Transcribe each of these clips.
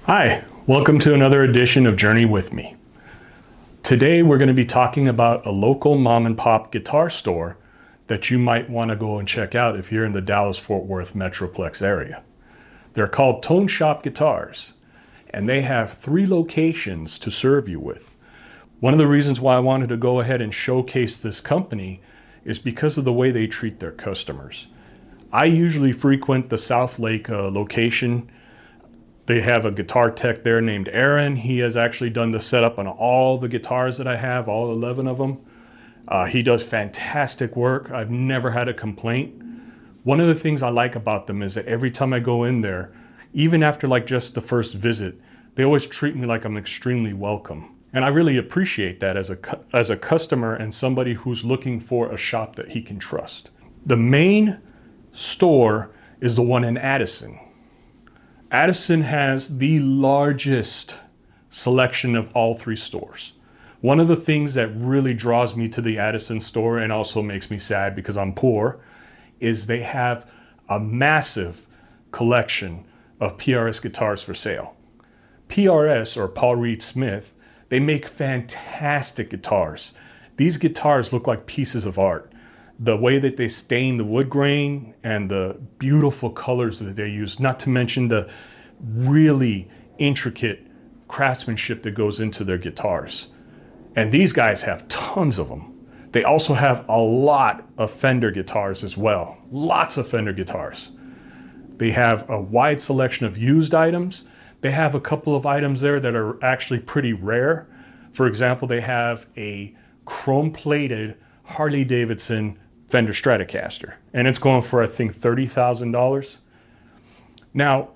Hi, welcome to another edition of Journey With Me. Today we're going to be talking about a local mom and pop guitar store that you might want to go and check out if you're in the Dallas-Fort Worth Metroplex area. They're called Tone Shop Guitars, and they have 3 locations to serve you with. One of the reasons why I wanted to go ahead and showcase this company is because of the way they treat their customers. I usually frequent the South Lake location. They have a guitar tech there named Aaron. He has actually done the setup on all the guitars that I have, all 11 of them. He does fantastic work. I've never had a complaint. One of the things I like about them is that every time I go in there, even after like just the first visit, they always treat me like I'm extremely welcome. And I really appreciate that as a customer and somebody who's looking for a shop that he can trust. The main store is the one in Addison. Addison has the largest selection of all 3 stores. One of the things that really draws me to the Addison store and also makes me sad because I'm poor is they have a massive collection of PRS guitars for sale. PRS, or Paul Reed Smith, they make fantastic guitars. These guitars look like pieces of art. The way that they stain the wood grain and the beautiful colors that they use, not to mention the really intricate craftsmanship that goes into their guitars. And these guys have tons of them. They also have a lot of Fender guitars as well. Lots of Fender guitars. They have a wide selection of used items. They have a couple of items there that are actually pretty rare. For example, they have a chrome-plated Harley-Davidson Fender Stratocaster, and it's going for, I think, $30,000. Now,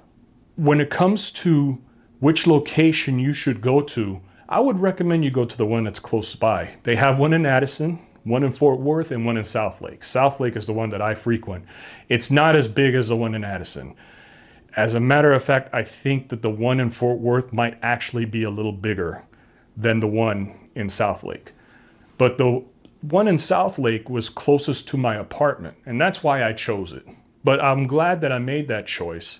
when it comes to which location you should go to, I would recommend you go to the one that's close by. They have one in Addison, one in Fort Worth, and one in South Lake. South Lake is the one that I frequent. It's not as big as the one in Addison. As a matter of fact, I think that the one in Fort Worth might actually be a little bigger than the one in South Lake. But the one in South Lake was closest to my apartment, and that's why I chose it. But I'm glad that I made that choice.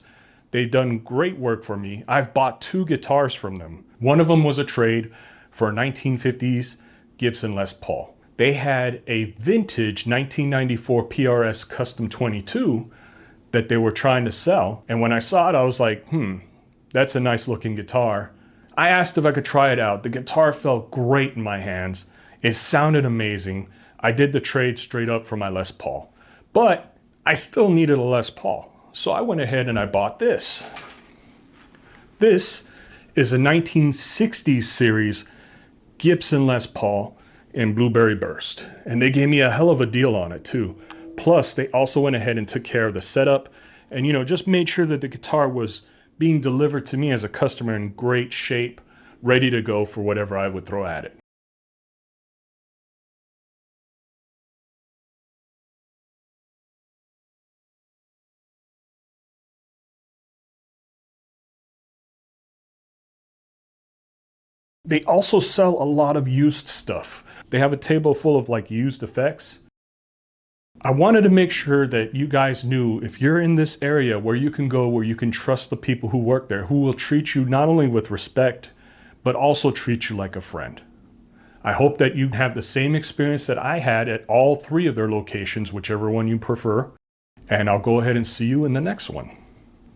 They've done great work for me. I've bought 2 guitars from them. One of them was a trade for a 1950s Gibson Les Paul. They had a vintage 1994 PRS Custom 22 that they were trying to sell. And when I saw it, I was like, that's a nice looking guitar. I asked if I could try it out. The guitar felt great in my hands. It sounded amazing. I did the trade straight up for my Les Paul, but I still needed a Les Paul. So I went ahead and I bought this. This is a 1960s series Gibson Les Paul in Blueberry Burst. And they gave me a hell of a deal on it too. Plus, they also went ahead and took care of the setup and, just made sure that the guitar was being delivered to me as a customer in great shape, ready to go for whatever I would throw at it. They also sell a lot of used stuff. They have a table full of like used effects. I wanted to make sure that you guys knew if you're in this area where you can go, where you can trust the people who work there, who will treat you not only with respect, but also treat you like a friend. I hope that you have the same experience that I had at all 3 of their locations, whichever one you prefer. And I'll go ahead and see you in the next one.